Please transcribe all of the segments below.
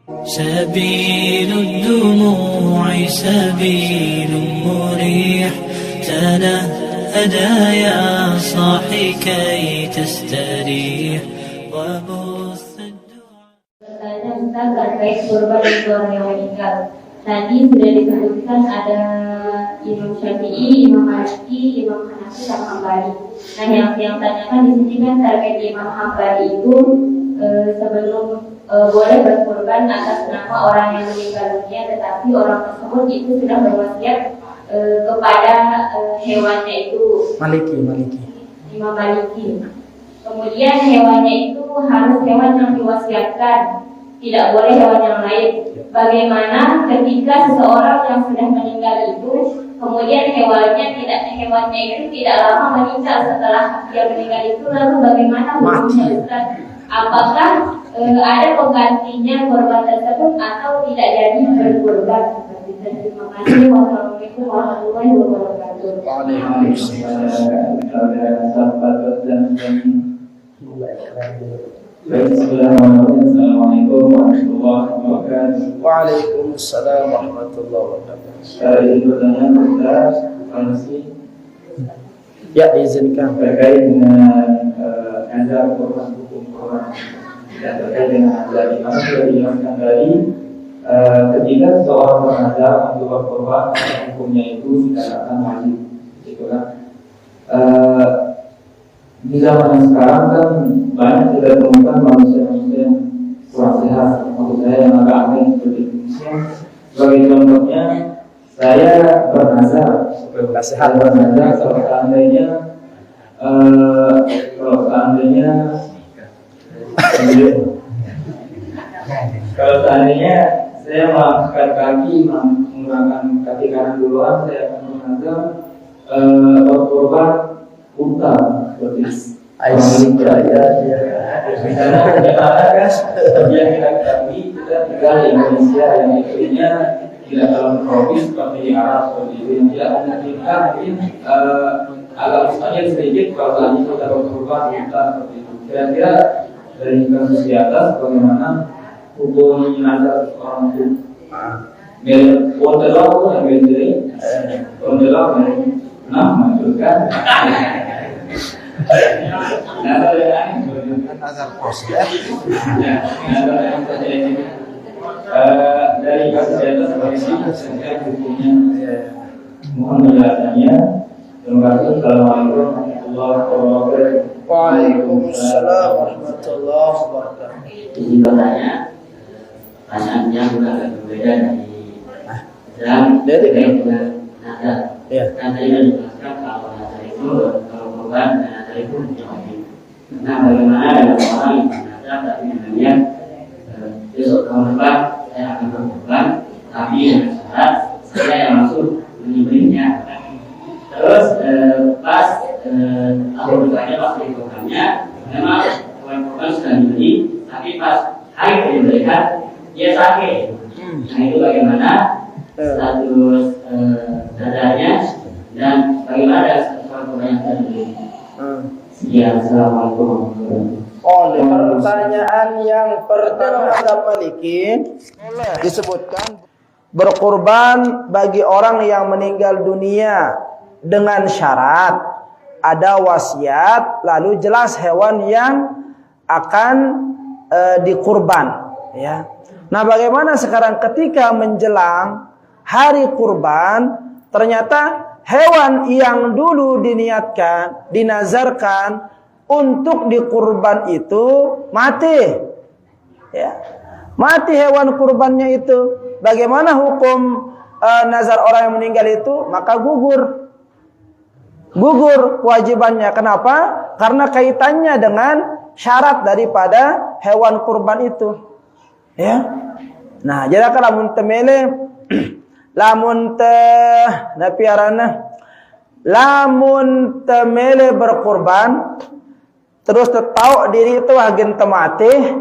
سبيل الدموع سبيل مريح تنهدى يا صاحي كي تستريح وبث الدعاء. Bertanya Ustaz terkait kurban untuk orang yang meninggal. Tadi sudah disebutkan ada Imam Syafi'i, Imam Maliki, Imam Hanafi, dan Hambali. Nah, yang tanyakan di sini kan terkait Imam Hambali itu sebelum boleh berkurban atas nama orang yang meninggal dunia, tetapi orang tersebut itu sudah berwasiat kepada hewannya itu. Maliki. Imam Maliki. Kemudian hewannya itu harus hewan yang diwasiatkan, tidak boleh hewan yang lain. Bagaimana ketika seseorang yang sudah meninggal itu, kemudian hewannya itu tidak lama meninggal setelah dia meninggal itu, lalu bagaimana hukumnya Ustaz? Apakah ada penggantinya korban tersebut atau tidak jadi berkorban? Terima kasih. Wassalamualaikum warahmatullahi wabarakatuh. Assalamualaikum warahmatullahi wabarakatuh. Waalaikumsalam warahmatullahi wabarakatuh. Ini pertanyaan Ustaz, Ya, diizinkan. terkait dengan azab korban hukum korban dan terkait dengan azab di mana sudah dijelaskan tadi ketika seseorang berazab untuk berkorban hukumnya itu dikatakan wajib, gitu kan? Di zaman yang sekarang kan banyak kita temukan manusia-manusia yang kurang sehat, maksud saya yang agak aneh seperti Indonesia. Sebagai contohnya, saya bernazar kalau seandainya saya mengangkat kaki, menggunakan kaki kanan duluan, saya akan bernazar berkorban unta seperti di sana kan yang kita ketahui, kita tinggal di Indonesia yang iklimnya tidak terlalu tropis seperti di Arab seperti itu, yang tidak memungkinkan mungkin agak mustahil sedikit kalau tadi kita berkorban unta seperti itu. Kira-kira dari kasus di atas bagaimana hukum jenazah seorang itu? Ondelok yang berdiri, ondelok maksudkan. Nazar pos dari kasus di atas bagaimana sebenarnya hukumnya? Mohon penjelasannya. Terima kasih. Assalamualaikum warahmatullahi wabarakatuh. Waalaikumsalam warahmatullahi wabarakatuh. Ini pertanyaannya juga agak berbeda dari nazar. Nazar itu dijelaskan kalau nazar itu kalau korban dan nazar itu wajib. Nah, bagaimana dengan orang yang bernazar tapi dengannya besok tahun depan saya akan berkorban, tapi dengan syarat saya yang langsung menyembelihnya. Terus pas tahun depannya pas berkorbannya memang hewan korban sudah dibeli, tapi pas hari penyembelihan dia sakit. Nah, itu bagaimana status nazarnya dan bagaimana status hewan korban yang sudah dibeli? Sekian. Assalamualaikum warahmatullahi wabarakatuh. Pertanyaan yang pertama ada Maliki disebutkan berkorban bagi orang yang meninggal dunia dengan syarat ada wasiat, lalu jelas hewan yang akan dikurban, ya. Nah, bagaimana sekarang ketika menjelang hari kurban ternyata hewan yang dulu diniatkan, dinazarkan untuk dikurban itu mati, ya. Mati hewan kurbannya itu. Bagaimana hukum nazar orang yang meninggal itu? Maka gugur kewajibannya. Kenapa? Karena kaitannya dengan syarat daripada hewan kurban itu, ya. Nah, jadi kalau lamun temele lamun temele berkurban terus tahu diri itu agen temati,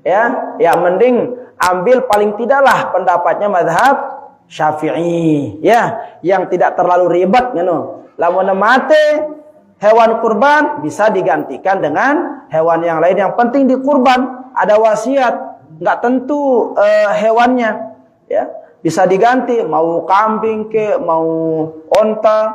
ya mending ambil paling tidaklah pendapatnya mazhab Syafi'i, ya, yang tidak terlalu ribet, gitu. Lamun mati hewan kurban bisa digantikan dengan hewan yang lain, yang penting dikurban, ada wasiat, nggak tentu hewannya, ya. Bisa diganti, mau kambing ke, mau onta,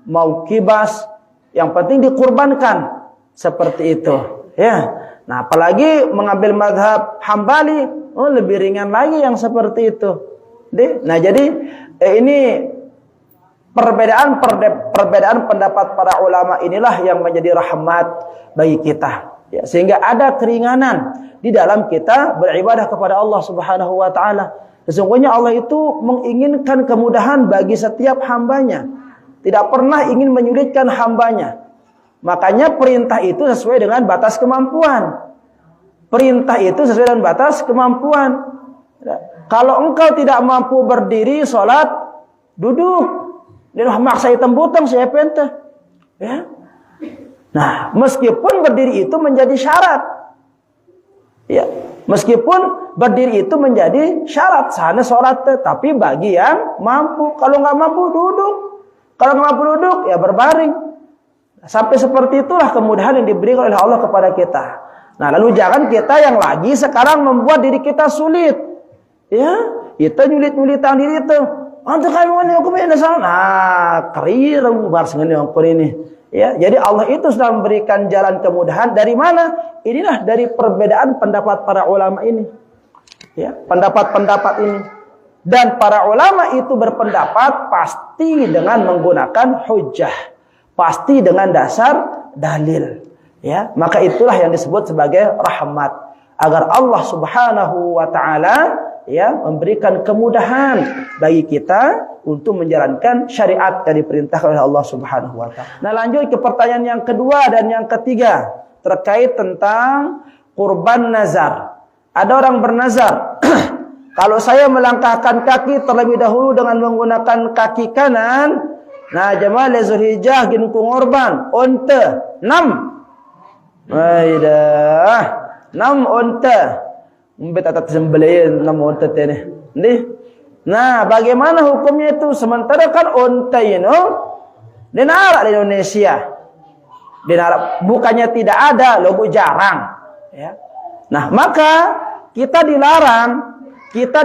mau kibas, yang penting dikurbankan seperti itu, ya. Nah, apalagi mengambil mazhab Hambali, lebih ringan lagi yang seperti itu. Nah, jadi ini perbedaan pendapat para ulama inilah yang menjadi rahmat bagi kita, ya, sehingga ada keringanan di dalam kita beribadah kepada Allah Subhanahu wa taala. Sesungguhnya Allah itu menginginkan kemudahan bagi setiap hambanya, tidak pernah ingin menyulitkan hambanya. Makanya perintah itu sesuai dengan batas kemampuan. Perintah itu sesuai dengan batas kemampuan. Kalau engkau tidak mampu berdiri sholat, duduk. Dia maksa hitam butang saya pentah. Ya. Nah, meskipun berdiri itu menjadi syarat. Ya, meskipun berdiri itu menjadi syarat sana sholat, tapi bagi yang mampu. Kalau nggak mampu duduk. Kalau nggak mampu duduk, ya berbaring. Sampai seperti itulah kemudahan yang diberikan oleh Allah kepada kita. Nah, lalu jangan kita yang lagi sekarang membuat diri kita sulit. Ya, kita nyulit-nyulitan diri itu. Untuk kami mana hukum ini salah. Nah, kerir bar sengene ukur ini. Ya, jadi Allah itu sudah memberikan jalan kemudahan. Dari mana? Inilah dari perbedaan pendapat para ulama ini. Ya, pendapat-pendapat ini. Dan para ulama itu berpendapat pasti dengan menggunakan hujjah. Pasti dengan dasar dalil, ya. Maka itulah yang disebut sebagai rahmat, agar Allah Subhanahu wa taala, ya, memberikan kemudahan bagi kita untuk menjalankan syariat yang diperintahkan oleh Allah Subhanahu wa taala. Nah, lanjut ke pertanyaan yang kedua dan yang ketiga terkait tentang kurban nazar. Ada orang bernazar, kalau saya melangkahkan kaki terlebih dahulu dengan menggunakan kaki kanan, nah, jemaah Zulhijjah gin ku ngorban onta 6. Aidah. 6 onta. Mbet atat sembelih 6 onta teh. Nah, bagaimana hukumnya itu? Sementara kan onta ini dinara di Indonesia. Dinara bukannya tidak ada, logo jarang, ya. Nah, maka kita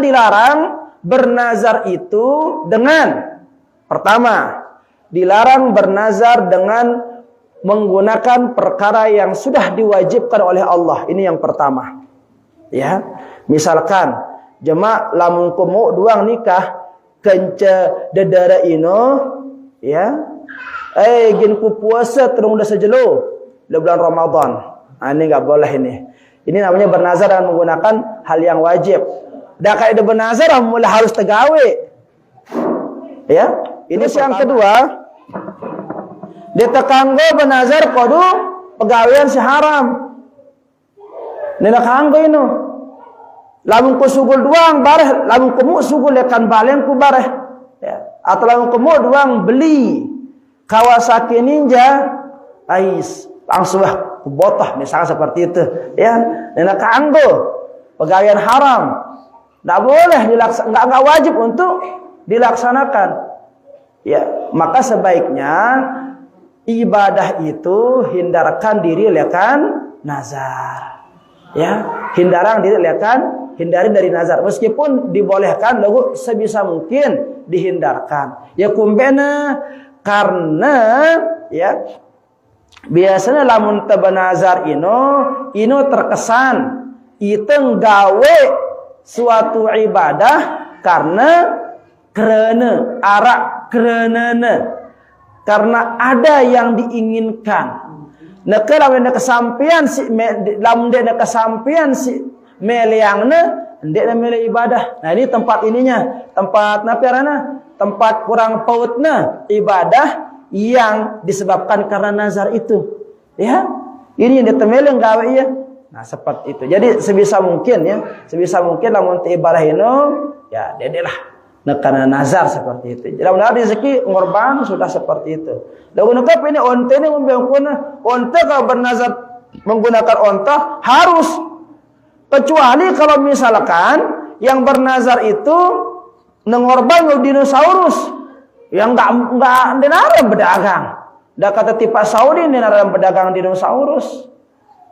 dilarang bernazar itu dengan pertama, dilarang bernazar dengan menggunakan perkara yang sudah diwajibkan oleh Allah. Ini yang pertama. Ya. Misalkan jemaah lamun kumu duang nikah kenca dedara ino, ya. Gin ku puasa terung dah sejelo di bulan Ramadan. Nah, ini enggak boleh ini. Ini namanya bernazar dengan menggunakan hal yang wajib. Dah kayak bernazar mulai harus tegawe. Ya. Ini yang kedua, ditekanggo benazar kodu pegawaian si haram. Nila kanggo ino. Lamun ku sugul duang bareh, lamun kemu sugul lekan balen ku bareh. Ya. Atau lamun kemu duang beli Kawasaki Ninja, ais langsung ku botah misalnya seperti itu. Ya, nila kanggo pegawaian haram. Enggak boleh dilaksanakan, enggak wajib untuk dilaksanakan. Ya, maka sebaiknya ibadah itu hindarkan diri lekan nazar. Ya, hindari dari nazar. Meskipun dibolehkan, lalu sebisa mungkin dihindarkan. Ya kumbena karena ya biasanya lamun tebenazar ino terkesan iteng gawe suatu ibadah karena karena ada yang diinginkan. Nah, kalau ada kesampian si lamun dia ada kesampian si meleangna, ndek mele ibadah. Nah, ini tempat ininya, tempat napiarana, tempat kurang pautna ibadah yang disebabkan karena nazar itu. Ya. Ini yang ditemele gawe ya. Nah, seperti itu. Jadi sebisa mungkin lamun ibadah ini ya dedelah karena nazar seperti itu. Jadi benar rezeki ngorban sudah seperti itu. Lalu nekap ini onta ini membeungkeun onta kalau bernazar menggunakan onta harus, kecuali kalau misalkan yang bernazar itu ngorban dinosaurus yang enggak denara berdagang. Da kata tipe Saudi denara berdagang dinosaurus.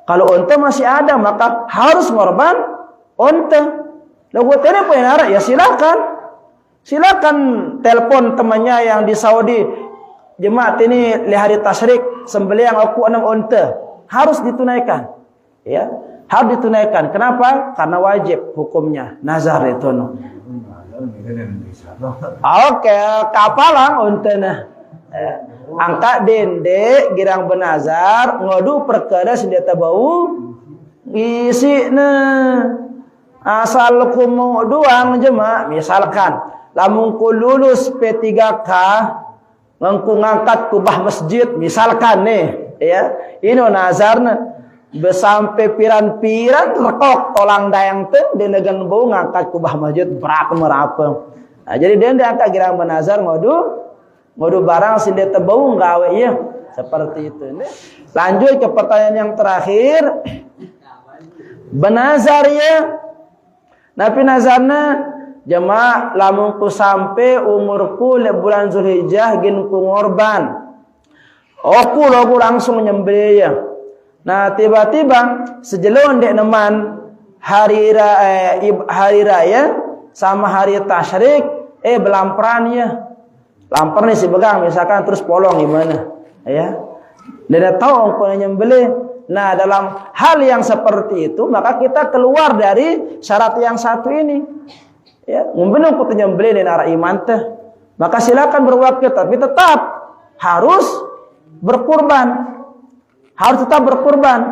Kalau onta masih ada maka harus ngorban onta. Lagu tene penara ya silakan. Silakan telepon temannya yang di Saudi. Jemaat ini di hari tasyrik sembelih yang aku 6 onta. Harus ditunaikan. Ya, harus ditunaikan. Kenapa? Karena wajib hukumnya. Nazar itu no. Oke, kapalang ontena. Angkat dende girang benazar ngodu perkara senjata bau isi asal kumu doang jema misalkan lamun ku lulus P3K ngangku ngangkat kubah masjid misalkan nih ya ini nazarna besampai piran-piran rekok tolang dayang teh di negan bau ngangkat kubah masjid berat merapeng. Nah, jadi dia angkat girang benazar ngodu barang sinde tebau gawe ya seperti itu. Lanjut ke pertanyaan yang terakhir. Benazar ya. Nabi nazarna jemaah lamun ku sampai umurku le bulan Zulhijjah gin ku ngorban. Aku langsung nyembelih ya. Nah tiba-tiba sejelon dek neman hari raya sama hari tasyrik belamperan ya. Lampar nih si begang misalkan terus polong gimana ya. Dia tahu ongkonya nyembelih. Nah, dalam hal yang seperti itu maka kita keluar dari syarat yang satu ini. Ya, membenung ku nyembelih nara iman teh. Maka silakan berwakil tapi tetap harus berkurban. Harus tetap berkurban.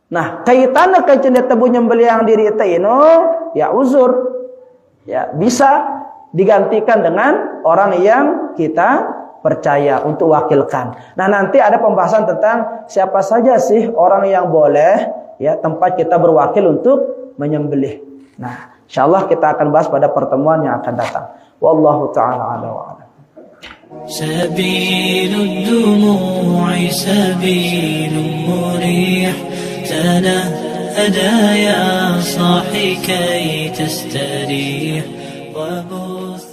Nah, kaitannya ke cendet tebu nyembelih yang diri teh ino ya uzur. Ya, bisa digantikan dengan orang yang kita percaya untuk wakilkan. Nah, nanti ada pembahasan tentang siapa saja sih orang yang boleh ya tempat kita berwakil untuk menyembelih. Nah, insyaallah kita akan bahas pada pertemuan yang akan datang. Wallahu taala a'lam wa a'lam. Sabilud dumu'i sabilun murih tanahada ya sahi kay tastarih وبث